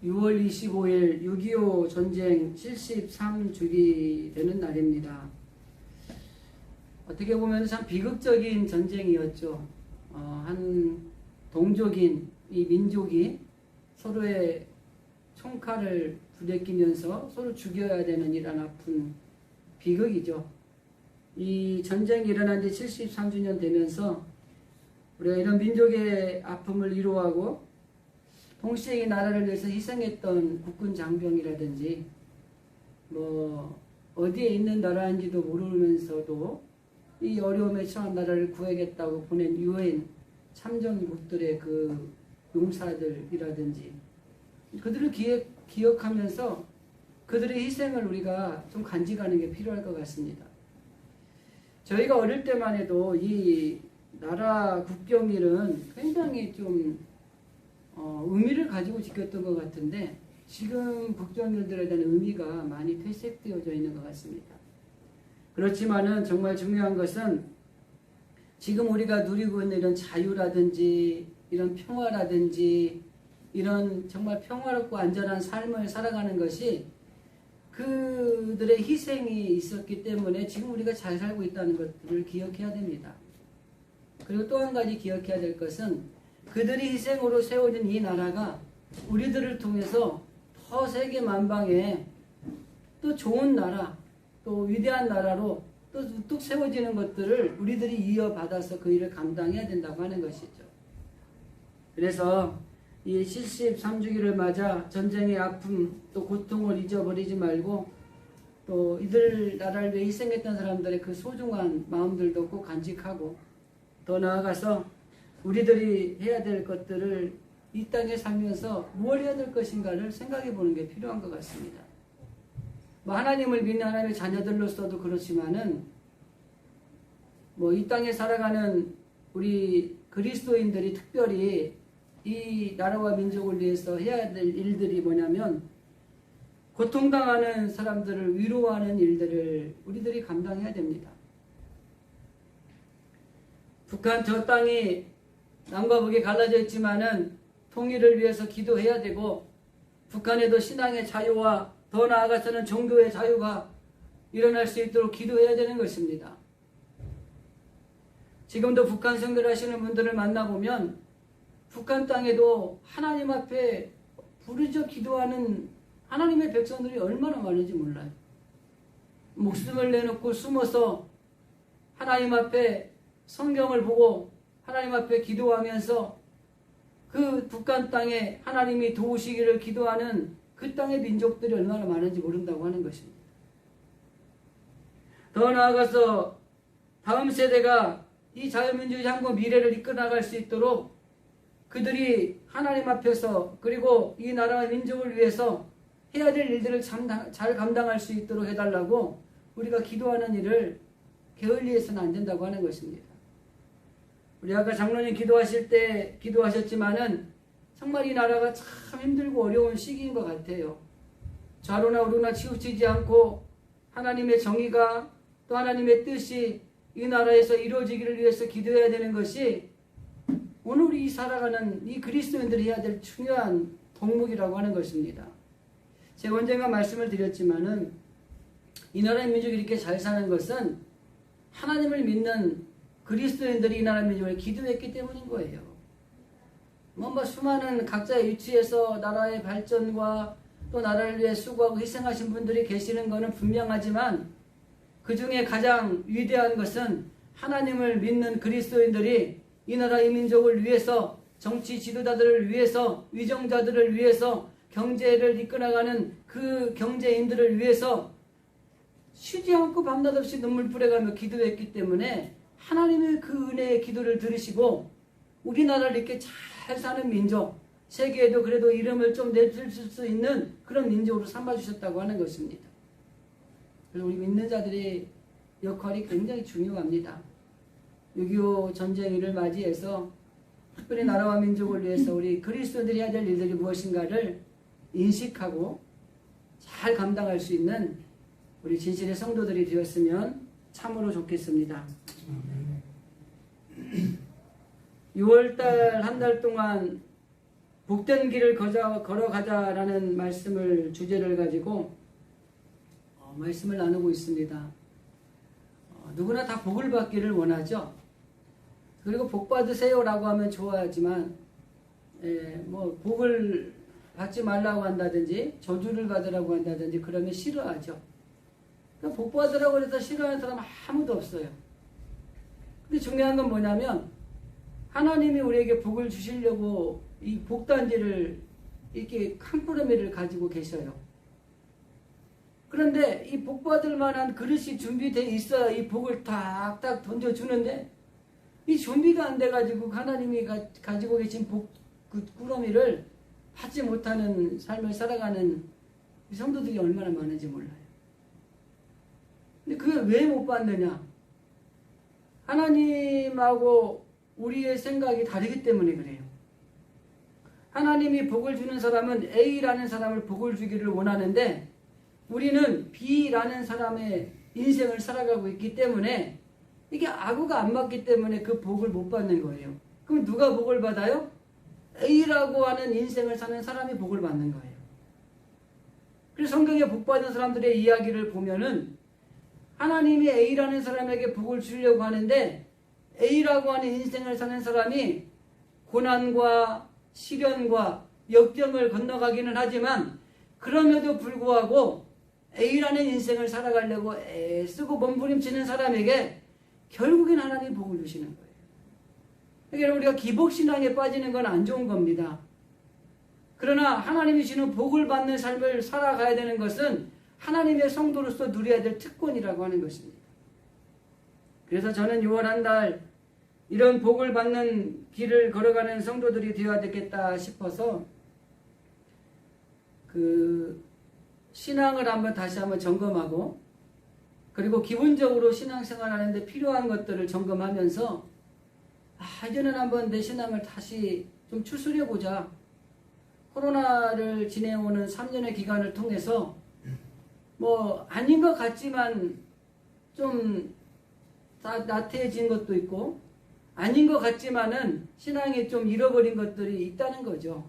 6월 25일 6.25 전쟁 73주기 되는 날입니다. 어떻게 보면 참 비극적인 전쟁이었죠. 한 동족인 이 민족이 서로의 총칼을 부대끼면서 서로 죽여야 되는 이런 아픈 비극이죠. 이 전쟁이 일어난 지 73주년 되면서 우리가 이런 민족의 아픔을 위로하고 동시에 이 나라를 위해서 희생했던 국군 장병이라든지 어디에 있는 나라인지도 모르면서도 이 어려움에 처한 나라를 구하겠다고 보낸 유엔 참전국들의 그 용사들이라든지 그들을 기억하면서 그들의 희생을 우리가 좀 간직하는 게 필요할 것 같습니다. 저희가 어릴 때만 해도 이 나라 국경일은 굉장히 좀 의미를 가지고 지켰던 것 같은데 지금 국경일들에 대한 의미가 많이 퇴색되어져 있는 것 같습니다. 그렇지만은 정말 중요한 것은 지금 우리가 누리고 있는 이런 자유라든지 이런 평화라든지 이런 정말 평화롭고 안전한 삶을 살아가는 것이 그들의 희생이 있었기 때문에 지금 우리가 잘 살고 있다는 것들을 기억해야 됩니다. 그리고 또 한 가지 기억해야 될 것은 그들이 희생으로 세워진 이 나라가 우리들을 통해서 더 세계 만방에 또 좋은 나라, 또 위대한 나라로 또 우뚝 세워지는 것들을 우리들이 이어받아서 그 일을 감당해야 된다고 하는 것이죠. 그래서 이 73주기를 맞아 전쟁의 아픔 또 고통을 잊어버리지 말고 또 이들 나라를 위해 희생했던 사람들의 그 소중한 마음들도 꼭 간직하고 더 나아가서 우리들이 해야 될 것들을 이 땅에 살면서 무엇을 해야 될 것인가를 생각해 보는 게 필요한 것 같습니다. 하나님을 믿는 하나님의 자녀들로서도 그렇지만은 이 땅에 살아가는 우리 그리스도인들이 특별히 이 나라와 민족을 위해서 해야 될 일들이 뭐냐면 고통당하는 사람들을 위로하는 일들을 우리들이 감당해야 됩니다. 북한 저 땅이 남과 북이 갈라져 있지만은 통일을 위해서 기도해야 되고 북한에도 신앙의 자유와 더 나아가서는 종교의 자유가 일어날 수 있도록 기도해야 되는 것입니다. 지금도 북한 선교를 하시는 분들을 만나보면 북한 땅에도 하나님 앞에 부르짖어 기도하는 하나님의 백성들이 얼마나 많은지 몰라요. 목숨을 내놓고 숨어서 하나님 앞에 성경을 보고 하나님 앞에 기도하면서 그 북한 땅에 하나님이 도우시기를 기도하는 그 땅의 민족들이 얼마나 많은지 모른다고 하는 것입니다. 더 나아가서 다음 세대가 이 자유민주주의 한국 미래를 이끌어나갈 수 있도록 그들이 하나님 앞에서 그리고 이 나라와 민족을 위해서 해야 될 일들을 잘 감당할 수 있도록 해달라고 우리가 기도하는 일을 게을리해서는 안 된다고 하는 것입니다. 우리 아까 장로님 기도하실 때 기도하셨지만은 정말 이 나라가 참 힘들고 어려운 시기인 것 같아요. 좌로나 우로나 치우치지 않고 하나님의 정의가 또 하나님의 뜻이 이 나라에서 이루어지기를 위해서 기도해야 되는 것이 오늘 우리 살아가는 이 그리스도인들이 해야 될 중요한 덕목이라고 하는 것입니다. 제가 언젠가 말씀을 드렸지만은 이 나라의 민족이 이렇게 잘 사는 것은 하나님을 믿는 그리스도인들이 이 나라 민족을 기도했기 때문인 거예요. 수많은 각자의 위치에서 나라의 발전과 또 나라를 위해 수고하고 희생하신 분들이 계시는 것은 분명하지만 그 중에 가장 위대한 것은 하나님을 믿는 그리스도인들이 이 나라 이 민족을 위해서 정치 지도자들을 위해서 위정자들을 위해서 경제를 이끌어가는 그 경제인들을 위해서 쉬지 않고 밤낮 없이 눈물 뿌려가며 기도했기 때문에 하나님의 그 은혜의 기도를 들으시고 우리나라를 이렇게 잘 사는 민족, 세계에도 그래도 이름을 좀 내줄 수 있는 그런 민족으로 삼아주셨다고 하는 것입니다. 그래서 우리 믿는 자들의 역할이 굉장히 중요합니다. 6.25 전쟁일을 맞이해서 특별히 나라와 민족을 위해서 우리 그리스도인들이 해야 될 일들이 무엇인가를 인식하고 잘 감당할 수 있는 우리 진실의 성도들이 되었으면 참으로 좋겠습니다. 6월달 한 달 동안 복된 길을 걸어가자라는 말씀을 주제를 가지고 말씀을 나누고 있습니다. 누구나 다 복을 받기를 원하죠. 그리고 복 받으세요라고 하면 좋아하지만 뭐 복을 받지 말라고 한다든지 저주를 받으라고 한다든지 그러면 싫어하죠. 그러니까 복 받으라고 해서 싫어하는 사람 아무도 없어요. 근데 중요한 건 뭐냐면 하나님이 우리에게 복을 주시려고 이 복단지를 이렇게 칸꾸러미를 가지고 계셔요. 그런데 이 복 받을 만한 그릇이 준비되어 있어야 이 복을 탁탁 던져주는데 이 준비가 안 돼가지고 하나님이 가지고 계신 복 그 꾸러미를 받지 못하는 삶을 살아가는 성도들이 얼마나 많은지 몰라요. 근데 그게 왜 못 받느냐? 하나님하고 우리의 생각이 다르기 때문에 그래요. 하나님이 복을 주는 사람은 A라는 사람을 복을 주기를 원하는데 우리는 B라는 사람의 인생을 살아가고 있기 때문에 이게 아구가 안 맞기 때문에 그 복을 못 받는 거예요. 그럼 누가 복을 받아요? A라고 하는 인생을 사는 사람이 복을 받는 거예요. 그래서 성경에 복 받은 사람들의 이야기를 보면은 하나님이 A라는 사람에게 복을 주려고 하는데 A라고 하는 인생을 사는 사람이 고난과 시련과 역경을 건너가기는 하지만 그럼에도 불구하고 A라는 인생을 살아가려고 애쓰고 몸부림치는 사람에게 결국엔 하나님이 복을 주시는 거예요. 그러니까 우리가 기복신앙에 빠지는 건 안 좋은 겁니다. 그러나 하나님이 주시는 복을 받는 삶을 살아가야 되는 것은 하나님의 성도로서 누려야 될 특권이라고 하는 것입니다. 그래서 저는 6월 한 달 이런 복을 받는 길을 걸어가는 성도들이 되어야 되겠다 싶어서 그 신앙을 다시 한번 점검하고 그리고 기본적으로 신앙생활 하는데 필요한 것들을 점검하면서 이제는 한번 내 신앙을 다시 좀 추스려보자. 코로나를 지내오는 3년의 기간을 통해서 뭐 아닌 것 같지만 좀 나태해진 것도 있고 아닌 것 같지만은 신앙이 좀 잃어버린 것들이 있다는 거죠.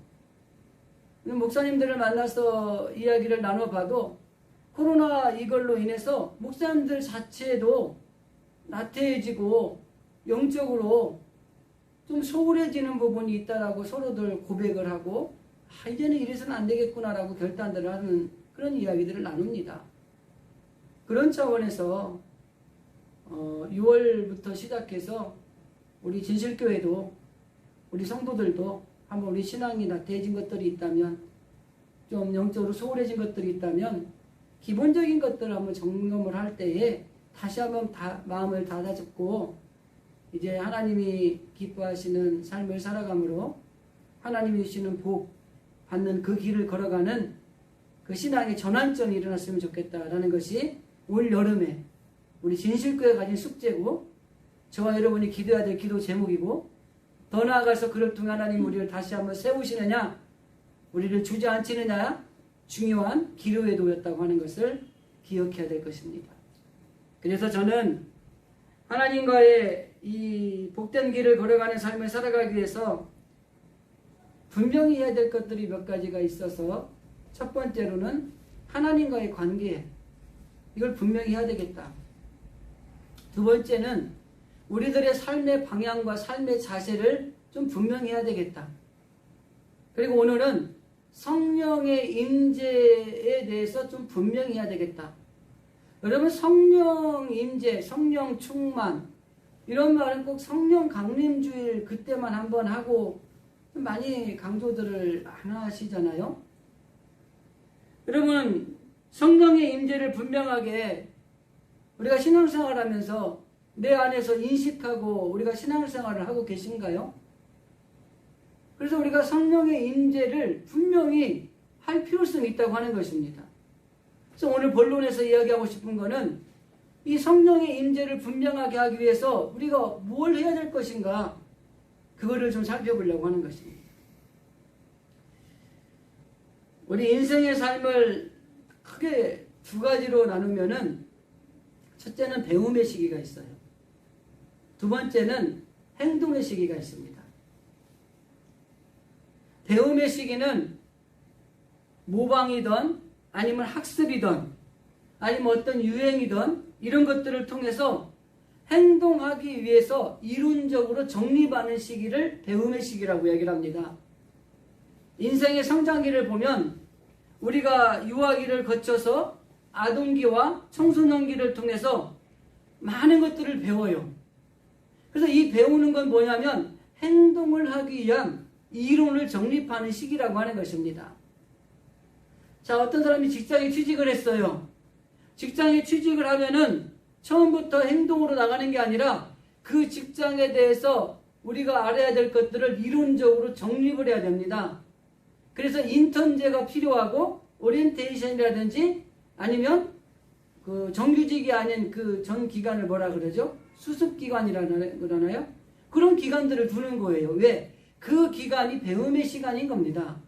목사님들을 만나서 이야기를 나눠봐도 코로나 이걸로 인해서 목사님들 자체도 나태해지고 영적으로 좀 소홀해지는 부분이 있다라고 서로들 고백을 하고 이제는 이래서는 안 되겠구나라고 결단들을 하는 그런 이야기들을 나눕니다. 그런 차원에서 6월부터 시작해서 우리 진실교회도 우리 성도들도 한번 우리 신앙이 나태해진 것들이 있다면 좀 영적으로 소홀해진 것들이 있다면 기본적인 것들을 한번 점검을 할 때에 다시 한번 마음을 닫아잡고 이제 하나님이 기뻐하시는 삶을 살아감으로 하나님이 주시는 복 받는 그 길을 걸어가는 그 신앙의 전환점이 일어났으면 좋겠다라는 것이 올 여름에 우리 진실교회가 가진 숙제고 저와 여러분이 기도해야 될 기도 제목이고 더 나아가서 그를 통해 하나님 우리를 다시 한번 세우시느냐 우리를 주저앉히느냐 중요한 기로의 도였다고 하는 것을 기억해야 될 것입니다. 그래서 저는 하나님과의 이 복된 길을 걸어가는 삶을 살아가기 위해서 분명히 해야 될 것들이 몇 가지가 있어서 첫 번째로는 하나님과의 관계 이걸 분명히 해야 되겠다. 두 번째는 우리들의 삶의 방향과 삶의 자세를 좀 분명히 해야 되겠다. 그리고 오늘은 성령의 임재에 대해서 좀 분명히 해야 되겠다. 여러분 성령 임재, 성령 충만 이런 말은 꼭 성령 강림주일 그때만 한번 하고 좀 많이 강조들을 안 하시잖아요. 여러분 성령의 임재를 분명하게 우리가 신앙생활하면서 내 안에서 인식하고 우리가 신앙생활을 하고 계신가요? 그래서 우리가 성령의 임재를 분명히 할 필요성이 있다고 하는 것입니다. 그래서 오늘 본론에서 이야기하고 싶은 것은 이 성령의 임재를 분명하게 하기 위해서 우리가 뭘 해야 될 것인가 그거를 좀 살펴보려고 하는 것입니다. 우리 인생의 삶을 크게 두 가지로 나누면은 첫째는 배움의 시기가 있어요. 두 번째는 행동의 시기가 있습니다. 배움의 시기는 모방이든 아니면 학습이든 아니면 어떤 유행이든 이런 것들을 통해서 행동하기 위해서 이론적으로 정립하는 시기를 배움의 시기라고 얘기를 합니다. 인생의 성장기를 보면 우리가 유아기를 거쳐서 아동기와 청소년기를 통해서 많은 것들을 배워요. 그래서 이 배우는 건 뭐냐면 행동을 하기 위한 이론을 정립하는 시기라고 하는 것입니다. 자, 어떤 사람이 직장에 취직을 했어요. 직장에 취직을 하면은 처음부터 행동으로 나가는 게 아니라 그 직장에 대해서 우리가 알아야 될 것들을 이론적으로 정립을 해야 됩니다. 그래서 인턴제가 필요하고 오리엔테이션이라든지 아니면 그 정규직이 아닌 그 전 기간을 뭐라 그러죠? 수습기간이라나 그러나요? 그런 기간들을 두는 거예요. 왜? 그 기간이 배움의 시간인 겁니다.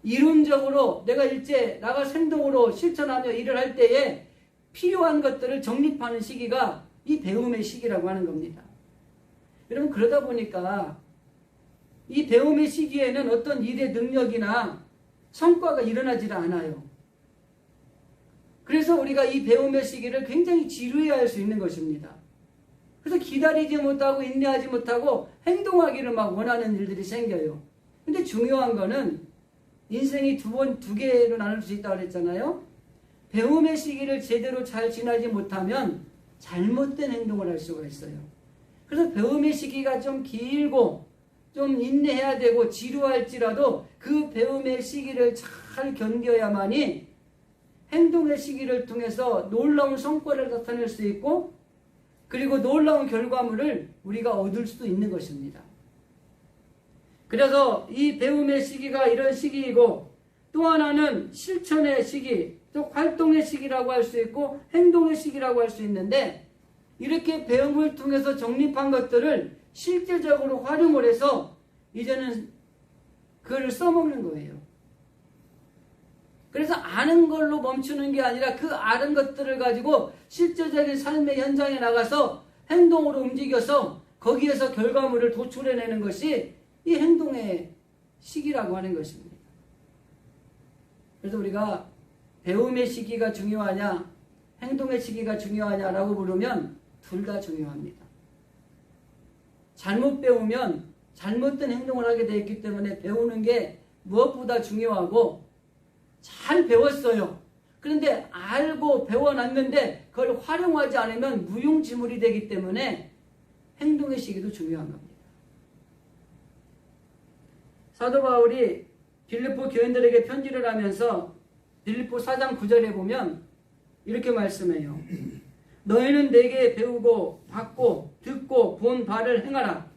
이론적으로 내가 일제 나가서 행동으로 실천하며 일을 할 때에 필요한 것들을 정립하는 시기가 이 배움의 시기라고 하는 겁니다. 여러분, 그러다 보니까 이 배움의 시기에는 어떤 일의 능력이나 성과가 일어나지 않아요. 그래서 우리가 이 배움의 시기를 굉장히 지루해할 수 있는 것입니다. 그래서 기다리지 못하고 인내하지 못하고 행동하기를 막 원하는 일들이 생겨요. 근데 중요한 거는 인생이 두 개로 나눌 수 있다고 그랬잖아요. 배움의 시기를 제대로 잘 지나지 못하면 잘못된 행동을 할 수가 있어요. 그래서 배움의 시기가 좀 길고 좀 인내해야 되고 지루할지라도 그 배움의 시기를 잘 견뎌야만이 행동의 시기를 통해서 놀라운 성과를 나타낼 수 있고 그리고 놀라운 결과물을 우리가 얻을 수도 있는 것입니다. 그래서 이 배움의 시기가 이런 시기이고 또 하나는 실천의 시기, 또 활동의 시기라고 할 수 있고 행동의 시기라고 할 수 있는데 이렇게 배움을 통해서 정립한 것들을 실제적으로 활용을 해서 이제는 그걸 써먹는 거예요. 그래서 아는 걸로 멈추는 게 아니라 그 아는 것들을 가지고 실제적인 삶의 현장에 나가서 행동으로 움직여서 거기에서 결과물을 도출해내는 것이 이 행동의 시기라고 하는 것입니다. 그래서 우리가 배움의 시기가 중요하냐 행동의 시기가 중요하냐라고 물으면 둘 다 중요합니다. 잘못 배우면 잘못된 행동을 하게 되어 있기 때문에 배우는 게 무엇보다 중요하고 잘 배웠어요. 그런데 알고 배워놨는데 그걸 활용하지 않으면 무용지물이 되기 때문에 행동의 시기도 중요한 겁니다. 사도 바울이 빌립보 교인들에게 편지를 하면서 빌립보 4장 9절에 보면 이렇게 말씀해요. 너희는 내게 배우고 받고 듣고 본 바를 행하라.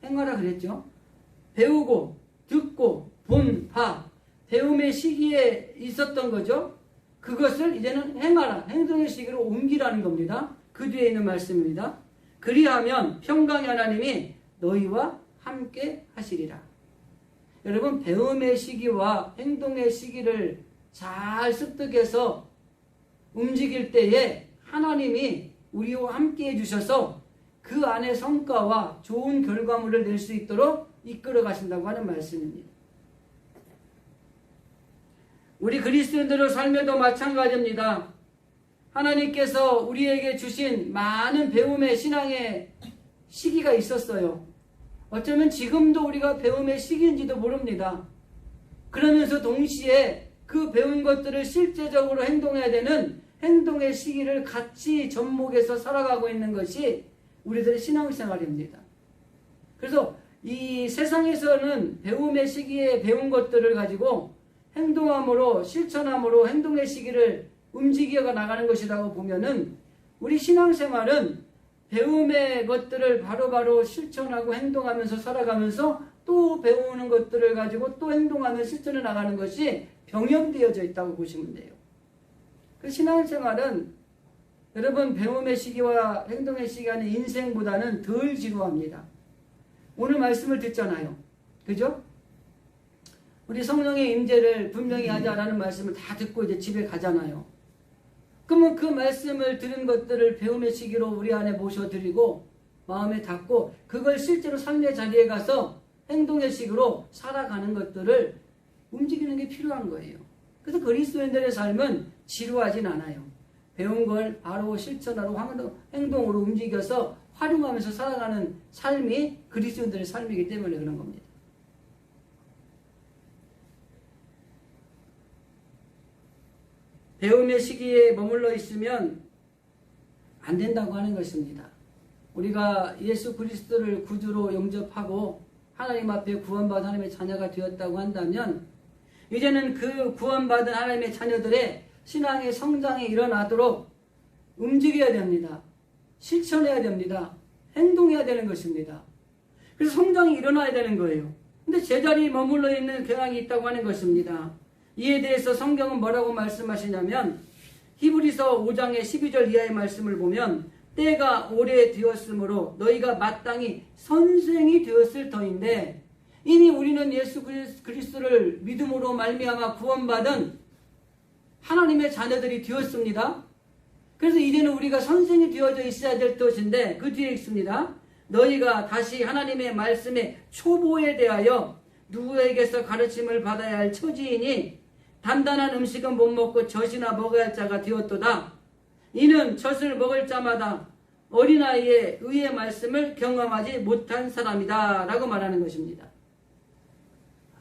행하라 그랬죠. 배우고 듣고 본 바, 배움의 시기에 있었던 거죠. 그것을 이제는 행하라. 행동의 시기로 옮기라는 겁니다. 그 뒤에 있는 말씀입니다. 그리하면 평강의 하나님이 너희와 함께 하시리라. 여러분, 배움의 시기와 행동의 시기를 잘 습득해서 움직일 때에 하나님이 우리와 함께 해주셔서 그 안에 성과와 좋은 결과물을 낼 수 있도록 이끌어 가신다고 하는 말씀입니다. 우리 그리스도인들의 삶에도 마찬가지입니다. 하나님께서 우리에게 주신 많은 배움의 신앙의 시기가 있었어요. 어쩌면 지금도 우리가 배움의 시기인지도 모릅니다. 그러면서 동시에 그 배운 것들을 실제적으로 행동해야 되는 행동의 시기를 같이 접목해서 살아가고 있는 것이 우리들의 신앙생활입니다. 그래서 이 세상에서는 배움의 시기에 배운 것들을 가지고 행동함으로 실천함으로 행동의 시기를 움직여 나가는 것이라고 보면은 우리 신앙생활은 배움의 것들을 바로바로 실천하고 행동하면서 살아가면서 또 배우는 것들을 가지고 또 행동하며 실천해 나가는 것이 병행되어져 있다고 보시면 돼요. 그 신앙생활은 여러분 배움의 시기와 행동의 시기는 인생보다는 덜 지루합니다. 오늘 말씀을 듣잖아요. 그죠? 우리 성령의 임재를 분명히 하자라는 말씀을 다 듣고 이제 집에 가잖아요. 그러면 그 말씀을 들은 것들을 배움의 시기로 우리 안에 모셔드리고 마음에 닫고 그걸 실제로 삶의 자리에 가서 행동의 식으로 살아가는 것들을 움직이는 게 필요한 거예요. 그래서 그리스도인들의 삶은 지루하진 않아요. 배운 걸 바로 실천하고 행동으로 움직여서 활용하면서 살아가는 삶이 그리스도인들의 삶이기 때문에 그런 겁니다. 배움의 시기에 머물러 있으면 안 된다고 하는 것입니다. 우리가 예수 그리스도를 구주로 영접하고 하나님 앞에 구원받은 하나님의 자녀가 되었다고 한다면 이제는 그 구원받은 하나님의 자녀들의 신앙의 성장이 일어나도록 움직여야 됩니다. 실천해야 됩니다. 행동해야 되는 것입니다. 그래서 성장이 일어나야 되는 거예요. 근데 제자리에 머물러 있는 경향이 있다고 하는 것입니다. 이에 대해서 성경은 뭐라고 말씀하시냐면 히브리서 5장의 12절 이하의 말씀을 보면 때가 오래되었으므로 너희가 마땅히 선생이 되었을 터인데 이미 우리는 예수 그리스도를 믿음으로 말미암아 구원받은 하나님의 자녀들이 되었습니다. 그래서 이제는 우리가 선생이 되어져 있어야 될 것인데 그 뒤에 있습니다. 너희가 다시 하나님의 말씀의 초보에 대하여 누구에게서 가르침을 받아야 할 처지이니 단단한 음식은 못 먹고 젖이나 먹어야 할 자가 되었도다. 이는 젖을 먹을 자마다 어린아이의 의의 말씀을 경험하지 못한 사람이다 라고 말하는 것입니다.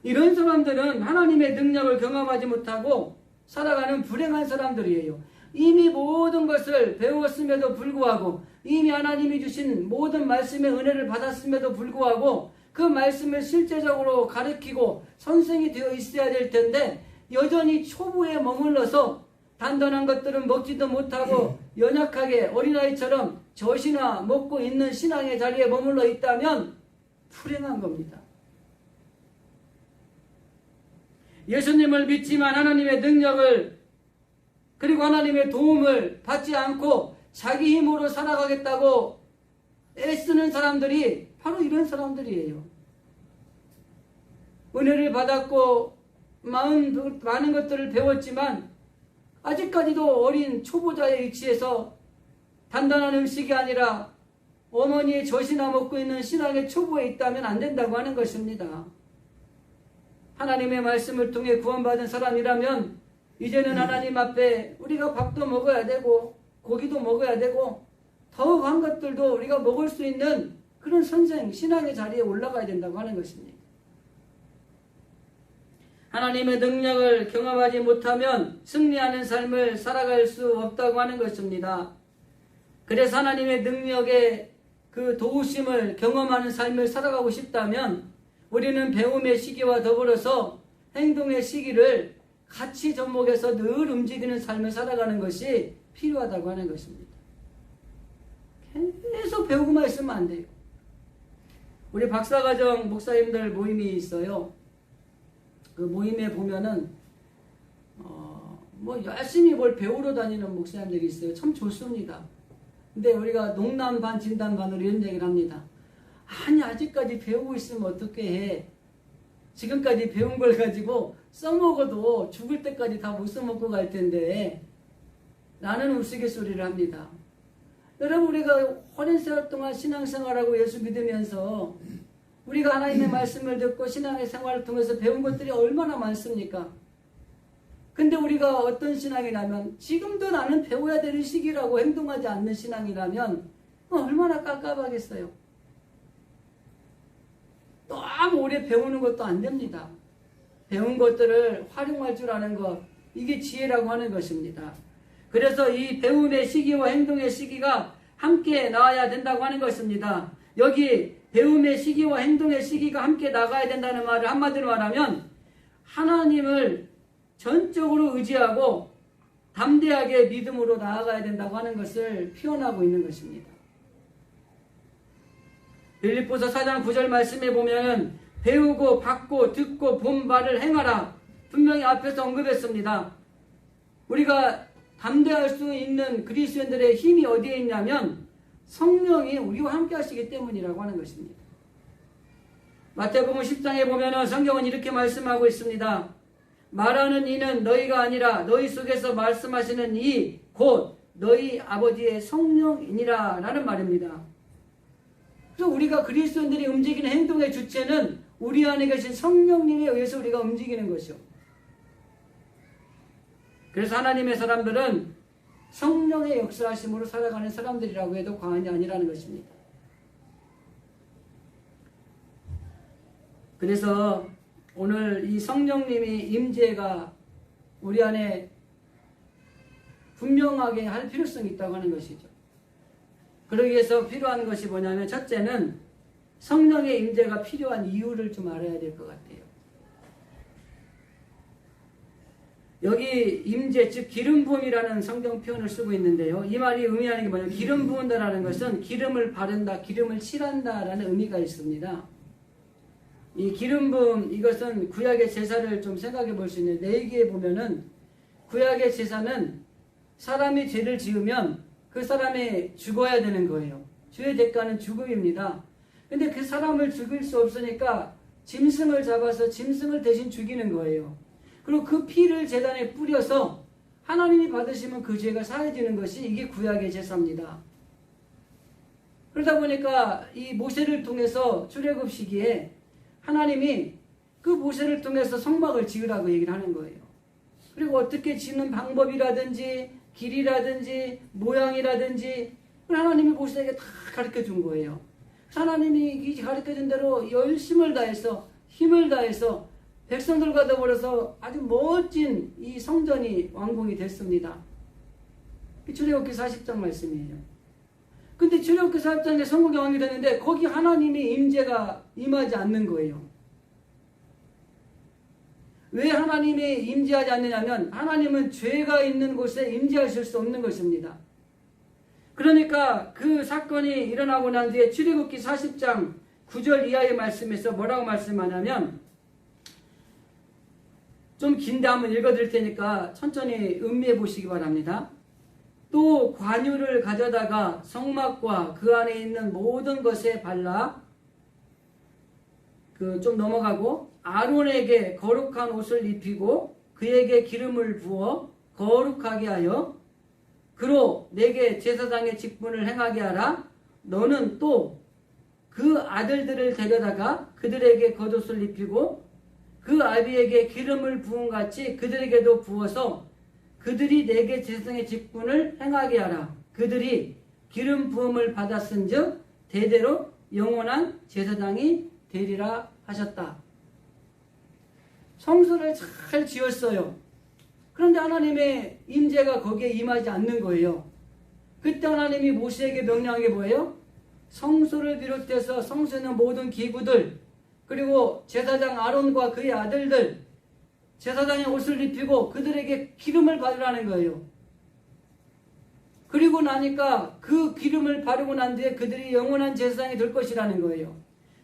이런 사람들은 하나님의 능력을 경험하지 못하고 살아가는 불행한 사람들이에요. 이미 모든 것을 배웠음에도 불구하고 이미 하나님이 주신 모든 말씀의 은혜를 받았음에도 불구하고 그 말씀을 실제적으로 가르치고 선생이 되어 있어야 될 텐데 여전히 초보에 머물러서 단단한 것들은 먹지도 못하고 연약하게 어린아이처럼 젖이나 먹고 있는 신앙의 자리에 머물러 있다면 불행한 겁니다. 예수님을 믿지만 하나님의 능력을 그리고 하나님의 도움을 받지 않고 자기 힘으로 살아가겠다고 애쓰는 사람들이 바로 이런 사람들이에요. 은혜를 받았고 많은 것들을 배웠지만 아직까지도 어린 초보자의 위치에서 단단한 음식이 아니라 어머니의 젖이나 먹고 있는 신앙의 초보에 있다면 안 된다고 하는 것입니다. 하나님의 말씀을 통해 구원받은 사람이라면 이제는 하나님 앞에 우리가 밥도 먹어야 되고 고기도 먹어야 되고 더욱한 것들도 우리가 먹을 수 있는 그런 선생, 신앙의 자리에 올라가야 된다고 하는 것입니다. 하나님의 능력을 경험하지 못하면 승리하는 삶을 살아갈 수 없다고 하는 것입니다. 그래서 하나님의 능력의 그 도우심을 경험하는 삶을 살아가고 싶다면 우리는 배움의 시기와 더불어서 행동의 시기를 같이 접목해서 늘 움직이는 삶을 살아가는 것이 필요하다고 하는 것입니다. 계속 배우고만 있으면 안 돼요. 우리 박사과정 목사님들 모임이 있어요. 그 모임에 보면은 열심히 뭘 배우러 다니는 목사님들이 있어요. 참 좋습니다. 근데 우리가 농담 반 진담 반으로 이런 얘기를 합니다. 아니 아직까지 배우고 있으면 어떻게 해. 지금까지 배운 걸 가지고 써먹어도 죽을 때까지 다 못 써먹고 갈 텐데 라는 우스갯소리를 합니다. 여러분 우리가 오랜 세월 동안 신앙생활하고 예수 믿으면서 우리가 하나님의 말씀을 듣고 신앙의 생활을 통해서 배운 것들이 얼마나 많습니까? 근데 우리가 어떤 신앙이라면 지금도 나는 배워야 되는 시기라고 행동하지 않는 신앙이라면 얼마나 깝깝하겠어요. 너무 오래 배우는 것도 안 됩니다. 배운 것들을 활용할 줄 아는 것, 이게 지혜라고 하는 것입니다. 그래서 이 배움의 시기와 행동의 시기가 함께 나와야 된다고 하는 것입니다. 여기 배움의 시기와 행동의 시기가 함께 나가야 된다는 말을 한마디로 말하면 하나님을 전적으로 의지하고 담대하게 믿음으로 나아가야 된다고 하는 것을 표현하고 있는 것입니다. 빌립보서 4장 9절 말씀에 보면 배우고 받고 듣고 본 바를 행하라. 분명히 앞에서 언급했습니다. 우리가 담대할 수 있는 그리스도인들의 힘이 어디에 있냐면 성령이 우리와 함께 하시기 때문이라고 하는 것입니다. 마태복음 10장에 보면 성경은 이렇게 말씀하고 있습니다. 말하는 이는 너희가 아니라 너희 속에서 말씀하시는 이 곧 너희 아버지의 성령이니라 라는 말입니다. 그래서 우리가 그리스도인들이 움직이는 행동의 주체는 우리 안에 계신 성령님에 의해서 우리가 움직이는 것이요. 그래서 하나님의 사람들은 성령의 역사하심으로 살아가는 사람들이라고 해도 과언이 아니라는 것입니다. 그래서 오늘 이 성령님이 임재가 우리 안에 분명하게 할 필요성이 있다고 하는 것이죠. 그러기 위해서 필요한 것이 뭐냐면 첫째는 성령의 임재가 필요한 이유를 좀 알아야 될 것 같아요. 여기 임재, 즉 기름 부음이라는 성경 표현을 쓰고 있는데요. 이 말이 의미하는 게 뭐냐면 기름 부은다라는 것은 기름을 바른다, 기름을 칠한다라는 의미가 있습니다. 이 기름 부음, 이것은 구약의 제사를 좀 생각해 볼 수 있는데 레위기에 보면은 구약의 제사는 사람이 죄를 지으면 그 사람이 죽어야 되는 거예요. 죄의 대가는 죽음입니다. 근데 그 사람을 죽일 수 없으니까 짐승을 잡아서 짐승을 대신 죽이는 거예요. 그리고 그 피를 제단에 뿌려서 하나님이 받으시면 그 죄가 사해지는 것이 이게 구약의 제사입니다. 그러다 보니까 이 모세를 통해서 출애굽 시기에 하나님이 그 모세를 통해서 성막을 지으라고 얘기를 하는 거예요. 그리고 어떻게 짓는 방법이라든지 길이라든지 모양이라든지 하나님이 모세에게 다 가르쳐 준 거예요. 하나님이 가르쳐 준 대로 열심을 다해서 힘을 다해서 백성들과 더불어서 아주 멋진 이 성전이 완공이 됐습니다. 출애굽기 40장 말씀이에요. 근데 출애굽기 40장에 성공이 완공이 됐는데 거기 하나님의 임재가 임하지 않는 거예요. 왜 하나님이 임재하지 않느냐면 하나님은 죄가 있는 곳에 임재하실 수 없는 것입니다. 그러니까 그 사건이 일어나고 난 뒤에 출애굽기 40장 9절 이하의 말씀에서 뭐라고 말씀하냐면 좀 긴데 한번 읽어드릴 테니까 천천히 음미해 보시기 바랍니다. 또 관유를 가져다가 성막과 그 안에 있는 모든 것에 발라 좀 넘어가고 아론에게 거룩한 옷을 입히고 그에게 기름을 부어 거룩하게 하여 그로 내게 제사장의 직분을 행하게 하라. 너는 또 그 아들들을 데려다가 그들에게 겉옷을 입히고 그 아비에게 기름을 부은 같이 그들에게도 부어서 그들이 내게 제사장의 직분을 행하게 하라. 그들이 기름 부음을 받았은즉 대대로 영원한 제사장이 되리라 하셨다. 성소를 잘 지었어요. 그런데 하나님의 임재가 거기에 임하지 않는 거예요. 그때 하나님이 모세에게 명령한 게 뭐예요? 성소를 비롯해서 성소에 있는 모든 기구들 그리고 제사장 아론과 그의 아들들 제사장의 옷을 입히고 그들에게 기름을 바르라는 거예요. 그리고 나니까 그 기름을 바르고 난 뒤에 그들이 영원한 제사장이 될 것이라는 거예요.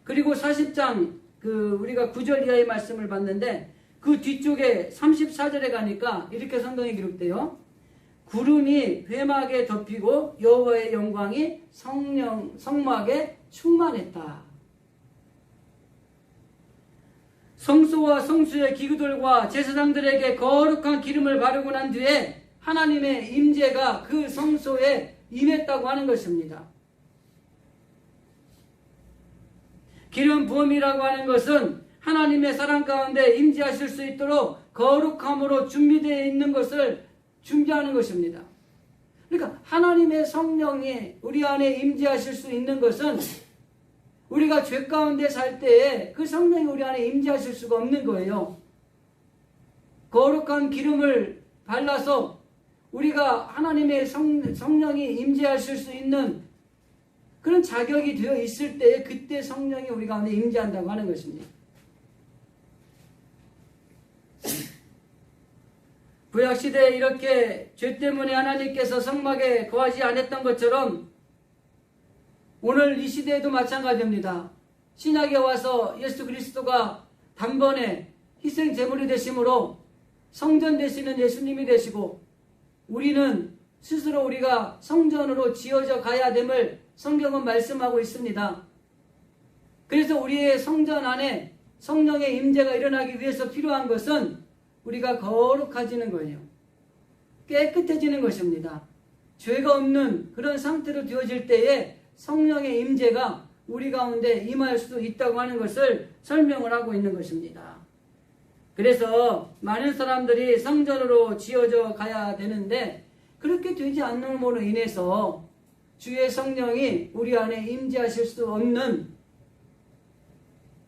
그리고 40장 우리가 9절 이하의 말씀을 봤는데 그 뒤쪽에 34절에 가니까 이렇게 성경에 기록돼요. 구름이 회막에 덮이고 여호와의 영광이 성막에 충만했다. 성소와 성수의 기구들과 제사장들에게 거룩한 기름을 바르고 난 뒤에 하나님의 임재가 그 성소에 임했다고 하는 것입니다. 기름 부음이라고 하는 것은 하나님의 사랑 가운데 임재하실 수 있도록 거룩함으로 준비되어 있는 것을 준비하는 것입니다. 그러니까 하나님의 성령이 우리 안에 임재하실 수 있는 것은 우리가 죄 가운데 살 때에 그 성령이 우리 안에 임재하실 수가 없는 거예요. 거룩한 기름을 발라서 우리가 하나님의 성령이 임재하실 수 있는 그런 자격이 되어 있을 때에 그때 성령이 우리 가운데 임재한다고 하는 것입니다. 구약시대에 이렇게 죄 때문에 하나님께서 성막에 거하지 않았던 것처럼 오늘 이 시대에도 마찬가지입니다. 신약에 와서 예수 그리스도가 단번에 희생 제물이 되심으로 성전 되시는 예수님이 되시고 우리는 스스로 우리가 성전으로 지어져 가야 됨을 성경은 말씀하고 있습니다. 그래서 우리의 성전 안에 성령의 임재가 일어나기 위해서 필요한 것은 우리가 거룩해지는 거예요. 깨끗해지는 것입니다. 죄가 없는 그런 상태로 되어질 때에 성령의 임재가 우리 가운데 임할 수도 있다고 하는 것을 설명을 하고 있는 것입니다. 그래서 많은 사람들이 성전으로 지어져 가야 되는데 그렇게 되지 않음으로 인해서 주의 성령이 우리 안에 임재하실 수 없는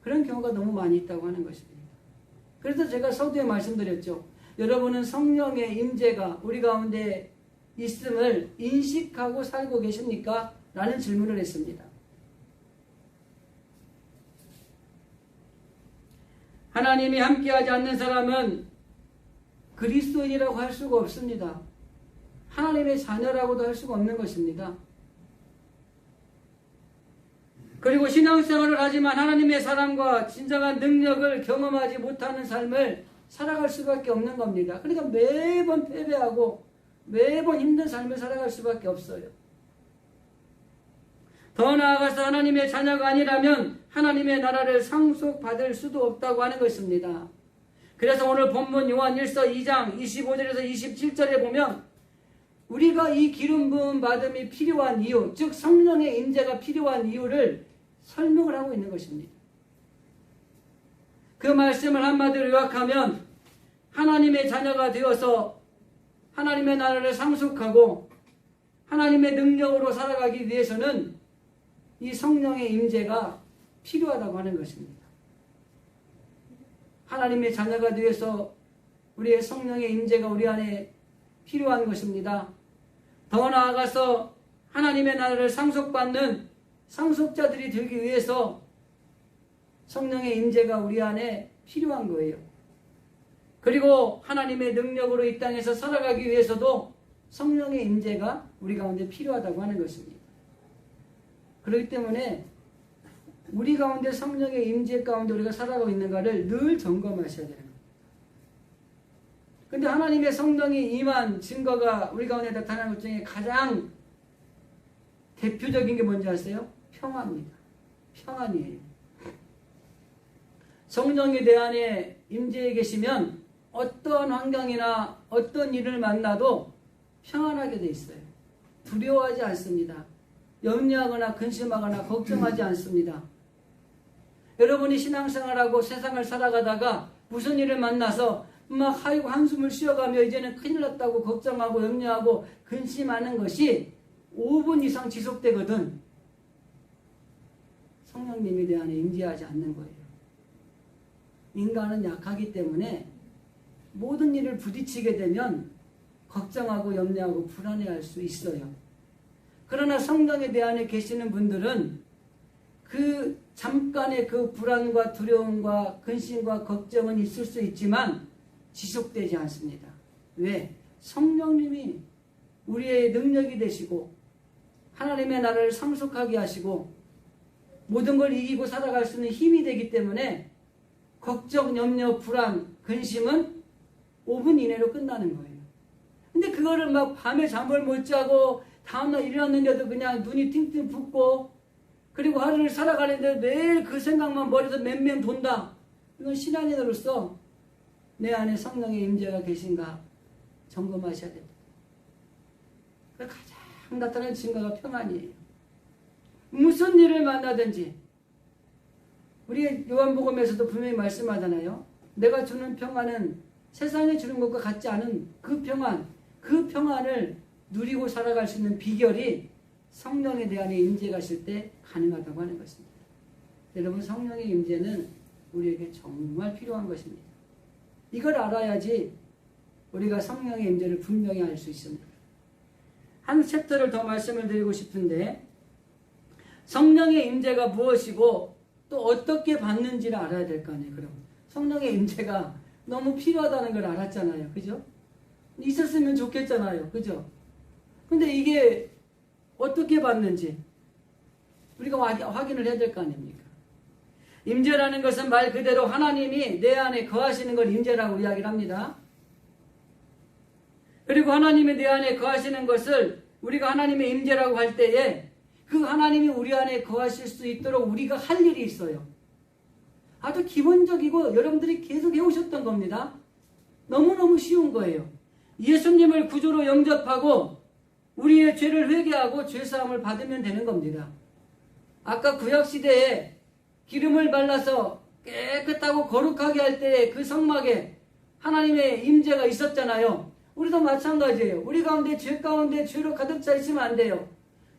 그런 경우가 너무 많이 있다고 하는 것입니다. 그래서 제가 서두에 말씀드렸죠. 여러분은 성령의 임재가 우리 가운데 있음을 인식하고 살고 계십니까? 라는 질문을 했습니다. 하나님이 함께하지 않는 사람은 그리스도인이라고 할 수가 없습니다. 하나님의 자녀라고도 할 수가 없는 것입니다. 그리고 신앙생활을 하지만 하나님의 사랑과 진정한 능력을 경험하지 못하는 삶을 살아갈 수밖에 없는 겁니다. 그러니까 매번 패배하고 매번 힘든 삶을 살아갈 수밖에 없어요. 더 나아가서 하나님의 자녀가 아니라면 하나님의 나라를 상속받을 수도 없다고 하는 것입니다. 그래서 오늘 본문 요한 1서 2장 25절에서 27절에 보면 우리가 이 기름 부음 받음이 필요한 이유, 즉 성령의 임재가 필요한 이유를 설명을 하고 있는 것입니다. 그 말씀을 한마디로 요약하면 하나님의 자녀가 되어서 하나님의 나라를 상속하고 하나님의 능력으로 살아가기 위해서는 이 성령의 임재가 필요하다고 하는 것입니다. 하나님의 자녀가 되어서 우리의 성령의 임재가 우리 안에 필요한 것입니다. 더 나아가서 하나님의 나라를 상속받는 상속자들이 되기 위해서 성령의 임재가 우리 안에 필요한 거예요. 그리고 하나님의 능력으로 이 땅에서 살아가기 위해서도 성령의 임재가 우리 가운데 필요하다고 하는 것입니다. 그렇기 때문에 우리 가운데 성령의 임재 가운데 우리가 살아가고 있는가를 늘 점검하셔야 되는 겁니다. 근데 하나님의 성령이 임한 증거가 우리 가운데 나타나는 것 중에 가장 대표적인 게 뭔지 아세요? 평안입니다. 평안이에요. 성령이 내 안에 임재해 계시면 어떤 환경이나 어떤 일을 만나도 평안하게 돼 있어요. 두려워하지 않습니다. 염려하거나 근심하거나 걱정하지 않습니다. 여러분이 신앙생활하고 세상을 살아가다가 무슨 일을 만나서 막 아이고 한숨을 쉬어가며 이제는 큰일 났다고 걱정하고 염려하고 근심하는 것이 5분 이상 지속되거든. 성령님이 내 안에 임재하지 않는 거예요. 인간은 약하기 때문에 모든 일을 부딪히게 되면 걱정하고 염려하고 불안해할 수 있어요. 그러나 성령이 내 안에 계시는 분들은 그 잠깐의 그 불안과 두려움과 근심과 걱정은 있을 수 있지만 지속되지 않습니다. 왜? 성령님이 우리의 능력이 되시고 하나님의 나라를 상속하게 하시고 모든 걸 이기고 살아갈 수 있는 힘이 되기 때문에 걱정, 염려, 불안, 근심은 5분 이내로 끝나는 거예요. 근데 그거를 막 밤에 잠을 못 자고 다음날 일어났는데도 그냥 눈이 팅팅 붓고 그리고 하루를 살아가는데 매일 그 생각만 머리에서 맴맴 돈다. 이건 신앙인으로서 내 안에 성령의 임재가 계신가 점검하셔야 됩니다. 가장 나타나는 증거가 평안이에요. 무슨 일을 만나든지 우리 요한복음에서도 분명히 말씀하잖아요. 내가 주는 평안은 세상에 주는 것과 같지 않은 그 평안을 누리고 살아갈 수 있는 비결이 성령의 내 안에 임재가실 때 가능하다고 하는 것입니다. 여러분, 성령의 임재는 우리에게 정말 필요한 것입니다. 이걸 알아야지 우리가 성령의 임재를 분명히 알 수 있습니다. 한 챕터를 더 말씀을 드리고 싶은데 성령의 임재가 무엇이고 또 어떻게 받는지를 알아야 될 거 아니에요. 그럼 성령의 임재가 너무 필요하다는 걸 알았잖아요. 그죠? 있었으면 좋겠잖아요. 그죠? 근데 이게 어떻게 받는지 우리가 확인을 해야 될 거 아닙니까? 임재라는 것은 말 그대로 하나님이 내 안에 거하시는 걸 임재라고 이야기를 합니다. 그리고 하나님이 내 안에 거하시는 것을 우리가 하나님의 임재라고 할 때에 그 하나님이 우리 안에 거하실 수 있도록 우리가 할 일이 있어요. 아주 기본적이고 여러분들이 계속 해오셨던 겁니다. 너무너무 쉬운 거예요. 예수님을 구주로 영접하고 우리의 죄를 회개하고 죄사함을 받으면 되는 겁니다. 아까 구약시대에 기름을 발라서 깨끗하고 거룩하게 할 때 그 성막에 하나님의 임재가 있었잖아요. 우리도 마찬가지예요. 우리 가운데 죄 가운데 죄로 가득 차 있으면 안 돼요.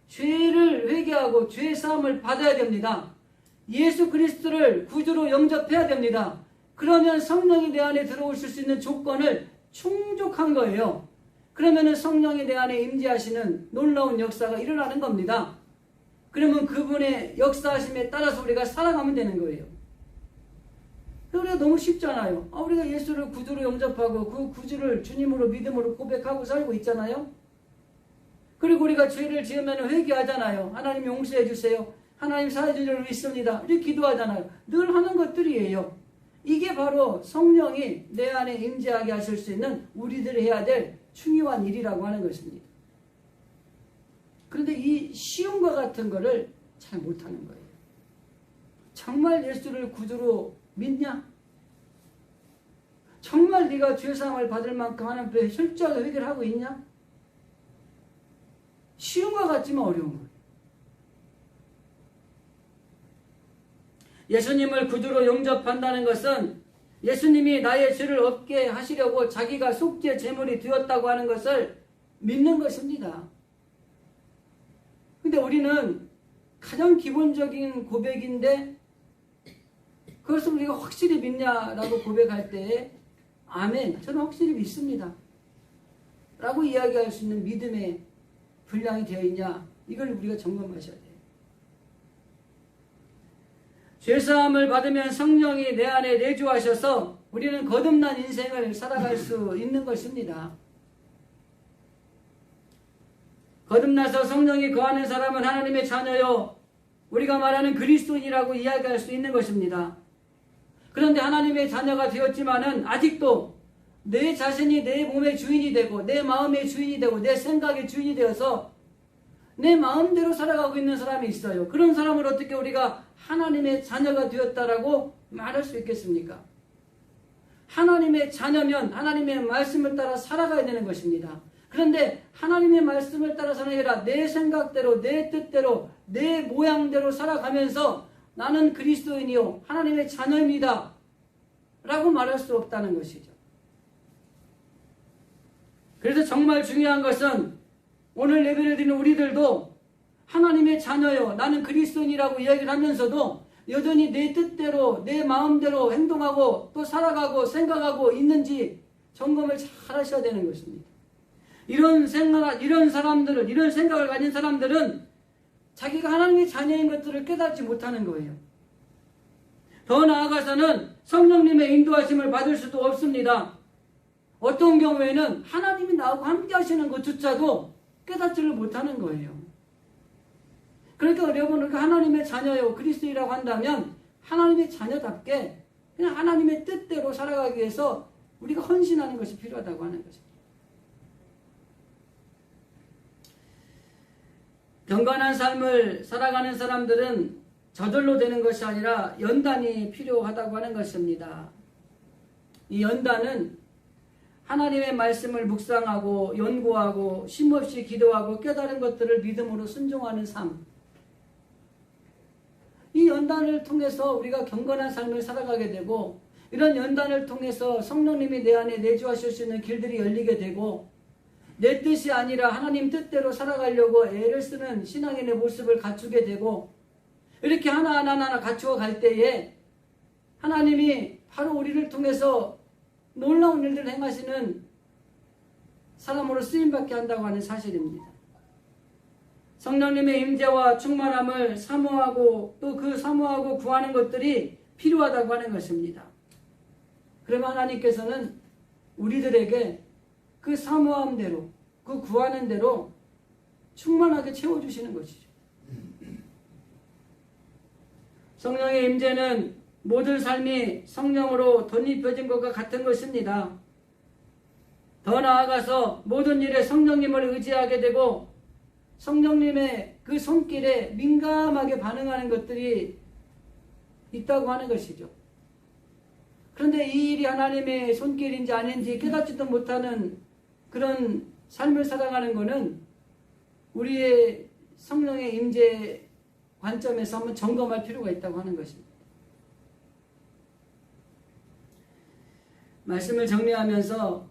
죄를 회개하고 죄 사함을 받아야 됩니다. 예수 그리스도를 구주로 영접해야 됩니다. 그러면 성령이 내 안에 들어오실 수 있는 조건을 충족한 거예요. 그러면 성령이 내 안에 임재하시는 놀라운 역사가 일어나는 겁니다. 그러면 그분의 역사하심에 따라서 우리가 살아가면 되는 거예요. 우리가 너무 쉽잖아요. 우리가 예수를 구주로 영접하고 그 구주를 주님으로 믿음으로 고백하고 살고 있잖아요. 그리고 우리가 죄를 지으면 회개하잖아요. 하나님 용서해 주세요. 하나님 사해 주시기를 믿습니다. 이렇게 기도하잖아요. 늘 하는 것들이에요. 이게 바로 성령이 내 안에 임재하게 하실 수 있는 우리들이 해야 될 중요한 일이라고 하는 것입니다. 그런데 이 쉬움과 같은 거를 잘 못하는 거예요. 정말 예수를 구주로 믿냐? 정말 네가 죄사함을 받을 만큼 하나님 앞에 철저하게 회개를 하고 있냐? 쉬운 것 같지만 어려운 거예요. 예수님을 구주로 영접한다는 것은 예수님이 나의 죄를 없게 하시려고 자기가 속죄 제물이 되었다고 하는 것을 믿는 것입니다. 근데 우리는 가장 기본적인 고백인데 그것을 우리가 확실히 믿냐라고 고백할 때 아멘, 저는 확실히 믿습니다 라고 이야기할 수 있는 믿음의 분량이 되어 있냐, 이걸 우리가 점검하셔야 돼요. 죄사함을 받으면 성령이 내 안에 내주하셔서 우리는 거듭난 인생을 살아갈 수 있는 것입니다. 거듭나서 성령이 거하는 사람은 하나님의 자녀요, 우리가 말하는 그리스도인이라고 이야기할 수 있는 것입니다. 그런데 하나님의 자녀가 되었지만은 아직도 내 자신이 내 몸의 주인이 되고 내 마음의 주인이 되고 내 생각의 주인이 되어서 내 마음대로 살아가고 있는 사람이 있어요. 그런 사람을 어떻게 우리가 하나님의 자녀가 되었다라고 말할 수 있겠습니까? 하나님의 자녀면 하나님의 말씀을 따라 살아가야 되는 것입니다. 그런데 하나님의 말씀을 따라서는 아니라 내 생각대로 내 뜻대로 내 모양대로 살아가면서 나는 그리스도인이요 하나님의 자녀입니다 라고 말할 수 없다는 것이죠. 그래서 정말 중요한 것은 오늘 예배를 드리는 우리들도 하나님의 자녀요 나는 그리스도인이라고 이야기를 하면서도 여전히 내 뜻대로 내 마음대로 행동하고 또 살아가고 생각하고 있는지 점검을 잘 하셔야 되는 것입니다. 이런 사람들은, 이런 생각을 가진 사람들은 자기가 하나님의 자녀인 것들을 깨닫지 못하는 거예요. 더 나아가서는 성령님의 인도하심을 받을 수도 없습니다. 어떤 경우에는 하나님이 나하고 함께 하시는 것조차도 깨닫지를 못하는 거예요. 그러니까 여러분, 하나님의 자녀요 그리스도이라고 한다면 하나님의 자녀답게 그냥 하나님의 뜻대로 살아가기 위해서 우리가 헌신하는 것이 필요하다고 하는 것입니다. 경건한 삶을 살아가는 사람들은 저절로 되는 것이 아니라 연단이 필요하다고 하는 것입니다. 이 연단은 하나님의 말씀을 묵상하고 연구하고 쉼없이 기도하고 깨달은 것들을 믿음으로 순종하는 삶, 이 연단을 통해서 우리가 경건한 삶을 살아가게 되고 이런 연단을 통해서 성령님이 내 안에 내주하실 수 있는 길들이 열리게 되고 내 뜻이 아니라 하나님 뜻대로 살아가려고 애를 쓰는 신앙인의 모습을 갖추게 되고 이렇게 하나하나 갖추어 갈 때에 하나님이 바로 우리를 통해서 놀라운 일들을 행하시는 사람으로 쓰임받게 한다고 하는 사실입니다. 성령님의 임재와 충만함을 사모하고 또 그 사모하고 구하는 것들이 필요하다고 하는 것입니다. 그러면 하나님께서는 우리들에게 그 사모함대로 그 구하는 대로 충만하게 채워주시는 것이죠. 성령의 임재는 모든 삶이 성령으로 덧입혀진 것과 같은 것입니다. 더 나아가서 모든 일에 성령님을 의지하게 되고 성령님의 그 손길에 민감하게 반응하는 것들이 있다고 하는 것이죠. 그런데 이 일이 하나님의 손길인지 아닌지 깨닫지도 못하는 그런 삶을 살아가는 것은 우리의 성령의 임재과 관점에서 한번 점검할 필요가 있다고 하는 것입니다. 말씀을 정리하면서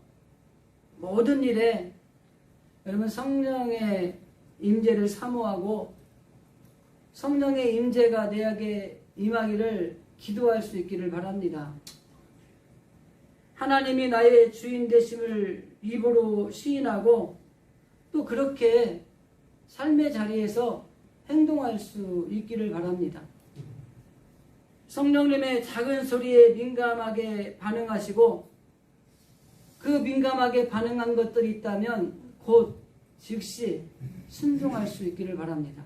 모든 일에 여러분 성령의 임재를 사모하고 성령의 임재가 내게 임하기를 기도할 수 있기를 바랍니다. 하나님이 나의 주인 되심을 입으로 시인하고 또 그렇게 삶의 자리에서 행동할 수 있기를 바랍니다. 성령님의 작은 소리에 민감하게 반응하시고 그 민감하게 반응한 것들이 있다면 곧 즉시 순종할 수 있기를 바랍니다.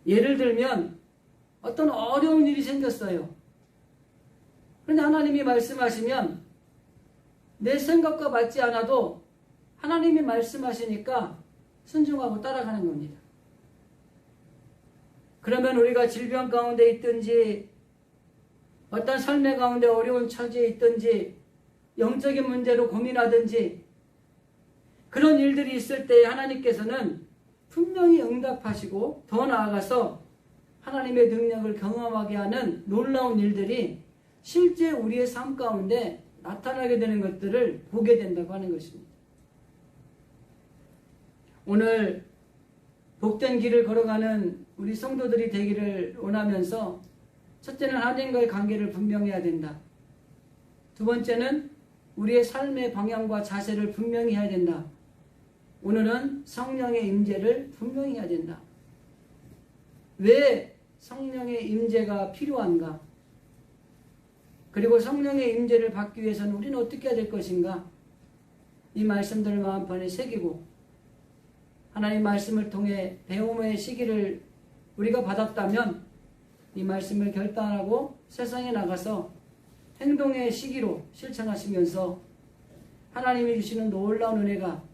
예를 들면 어떤 어려운 일이 생겼어요. 그런데 하나님이 말씀하시면 내 생각과 맞지 않아도 하나님이 말씀하시니까 순종하고 따라가는 겁니다. 그러면 우리가 질병 가운데 있든지 어떤 삶의 가운데 어려운 처지에 있든지 영적인 문제로 고민하든지 그런 일들이 있을 때 하나님께서는 분명히 응답하시고 더 나아가서 하나님의 능력을 경험하게 하는 놀라운 일들이 실제 우리의 삶 가운데 나타나게 되는 것들을 보게 된다고 하는 것입니다. 오늘 복된 길을 걸어가는 우리 성도들이 되기를 원하면서 첫째는 하나님과의 관계를 분명해야 된다. 두 번째는 우리의 삶의 방향과 자세를 분명히 해야 된다. 오늘은 성령의 임재를 분명히 해야 된다. 왜 성령의 임재가 필요한가? 그리고 성령의 임재를 받기 위해서는 우리는 어떻게 해야 될 것인가? 이 말씀들을 마음판에 새기고 하나님 말씀을 통해 배움의 시기를 우리가 받았다면 이 말씀을 결단하고 세상에 나가서 행동의 시기로 실천하시면서 하나님이 주시는 놀라운 은혜가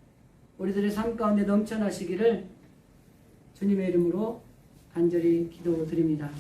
우리들의 삶 가운데 넘쳐나시기를 주님의 이름으로 간절히 기도드립니다.